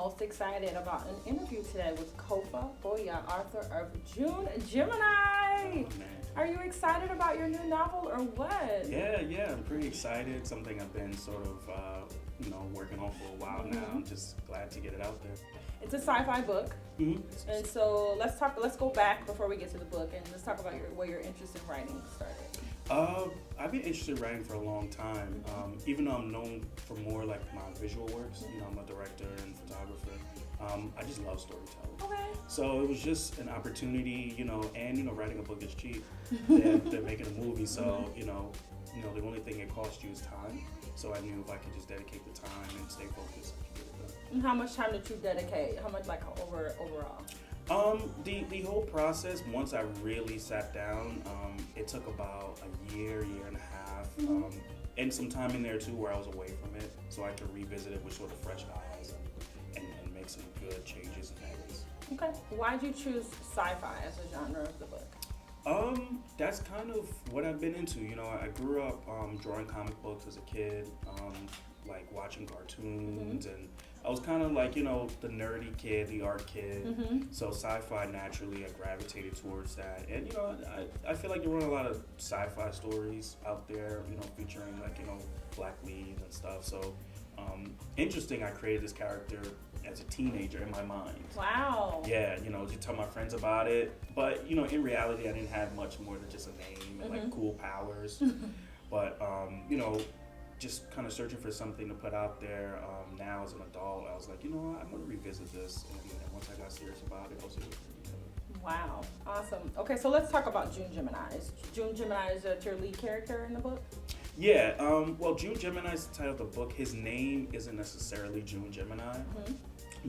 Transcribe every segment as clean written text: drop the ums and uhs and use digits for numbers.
most excited about an interview today with Kofa, Boyah, author of June Gemini. Oh, man. Are you excited about your new novel or what? Yeah, I'm pretty excited. Something I've been sort of, working on for a while now. I'm just glad to get it out there. It's a sci-fi book, Mm-hmm. and so let's go back before we get to the book, and let's talk about where your interest in writing started. I've been interested in writing for a long time. Even though I'm known for more like my visual works, I'm a director and photographer. I just love storytelling. Okay. So it was just an opportunity, and writing a book is cheap. They're making a movie, so the only thing it costs you is time. So I knew if I could just dedicate the time and stay focused, I could get it done. And how much time did you dedicate? How much, overall? The whole process, once I really sat down, it took about a year and a half, and some time in there too where I was away from it, so I could revisit it with sort of fresh eyes and make some good changes and edits. Okay. Why'd you choose sci-fi as a genre of the book? That's kind of what I've been into. I grew up drawing comic books as a kid, like watching cartoons, and I was kind of like, the nerdy kid, the art kid. So sci-fi, naturally, I gravitated towards that. And, I feel like there weren't a lot of sci-fi stories out there, featuring like, black leads and stuff. So interesting, I created this character as a teenager in my mind. Wow. Yeah, to tell my friends about it. But, in reality, I didn't have much more than just a name and like cool powers. But, just kind of searching for something to put out there. Now as an adult, I was like, I'm going to revisit this. And once I got serious about it, I was able to read it. Wow. Awesome. Okay, so let's talk about June Gemini. June Gemini is your lead character in the book? Yeah, June Gemini is the title of the book. His name isn't necessarily June Gemini,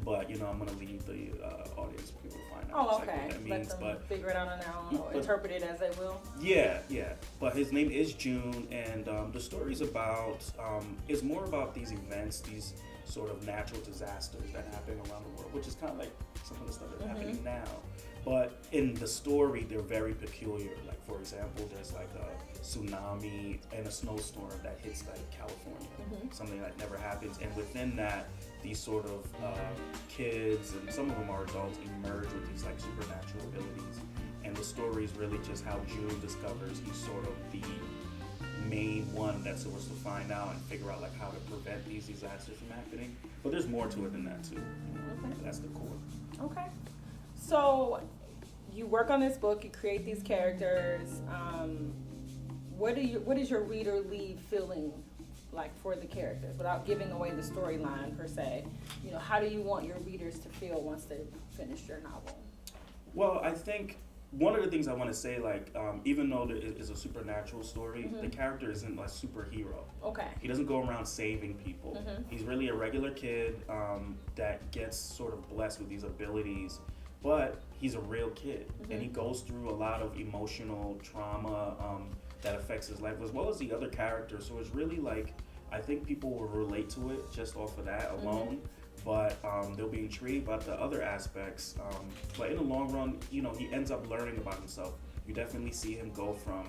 but I'm gonna leave the audience for people to find out okay. what that means. Let them figure it out on their own, or interpret it as they will. Yeah. But his name is June, and the story's about is more about these events, these sort of natural disasters that happen around the world, which is kind of like some of the stuff that's happening now. But in the story, they're very peculiar. Like, for example, there's like a tsunami and a snowstorm that hits like California, something that never happens. And within that, these sort of kids, and some of them are adults, emerge with these like supernatural abilities. And the story is really just how June discovers he's sort of the main one that's supposed to find out and figure out like how to prevent these disasters from happening. But there's more to it than that too. Okay. That's the core. Okay. So you work on this book, you create these characters. What does your reader leave feeling like for the characters, without giving away the storyline per se? How do you want your readers to feel once they've finished your novel? Well, I think one of the things I want to say, like, even though it is a supernatural story, the character isn't a superhero. Okay. He doesn't go around saving people. He's really a regular kid that gets sort of blessed with these abilities, but he's a real kid, and he goes through a lot of emotional trauma that affects his life, as well as the other characters. So it's really like, I think people will relate to it just off of that alone. But they'll be intrigued about the other aspects. But in the long run, he ends up learning about himself. You definitely see him go from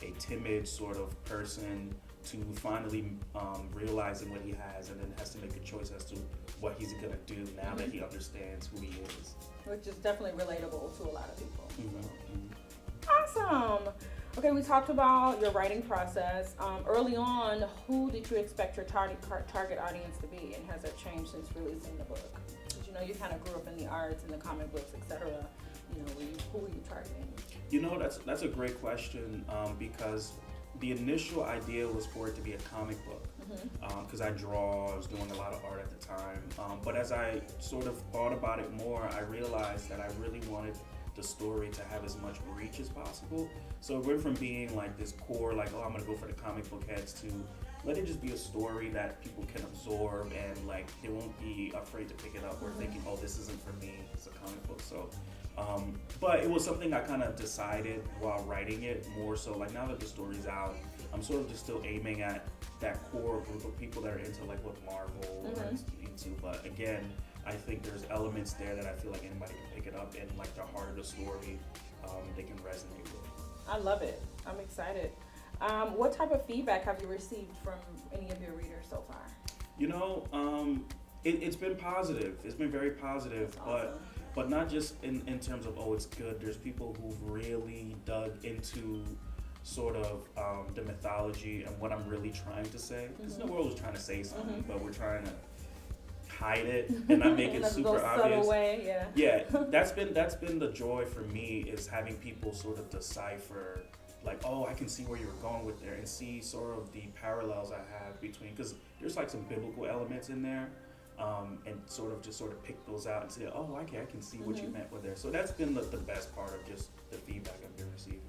a timid sort of person to finally realizing what he has, and then has to make a choice as to what he's gonna do now that he understands who he is. Which is definitely relatable to a lot of people. Awesome. Okay, we talked about your writing process. Early on, who did you expect your target audience to be, and has that changed since releasing the book? Because you kind of grew up in the arts and the comic books, etc. Who were you targeting? That's a great question, because the initial idea was for it to be a comic book, because I was doing a lot of art at the time. But as I sort of thought about it more, I realized that I really wanted the story to have as much reach as possible. So it went from being like this core, like, I'm gonna go for the comic book heads, to let it just be a story that people can absorb, and like they won't be afraid to pick it up or thinking, oh, this isn't for me, it's a comic book. So but it was something I kind of decided while writing it, more so like now that the story's out, I'm sort of just still aiming at that core group of people that are into like what Marvel is into. But again, I think there's elements there that I feel like anybody can pick it up, and like the heart of the story, they can resonate with. I love it. I'm excited. What type of feedback have you received from any of your readers so far? It's been positive. It's been very positive, Awesome. but not just in terms of, oh, it's good. There's people who've really dug into sort of the mythology and what I'm really trying to say. Because the world is trying to say something, but we're trying to hide it and not make it super subtle obvious. Way, yeah. Yeah, that's been the joy for me, is having people sort of decipher, like, oh, I can see where you're going with there, and see sort of the parallels I have between, because there's like some biblical elements in there, and sort of pick those out and say, oh, okay, I can see what you meant with there. So that's been the best part of just the feedback I've been receiving.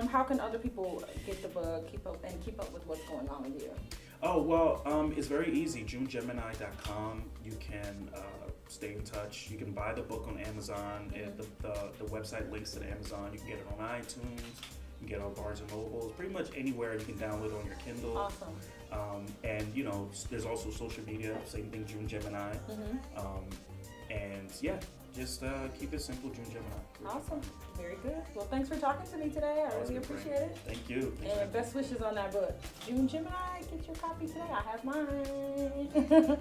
How can other people get the book, keep up with what's going on with you? Oh, well, it's very easy. JuneGemini.com. You can stay in touch. You can buy the book on Amazon. The website links to the Amazon. You can get it on iTunes. You can get it on Barnes & Noble. Pretty much anywhere you can download it on your Kindle. Awesome. And, there's also social media. Same thing, June Gemini. And, yeah, just keep it simple, June Gemini. Awesome. Very good. Well, thanks for talking to me today. I really appreciate it. Thank you. And best wishes on that book. June Gemini, get your copy today. I have mine.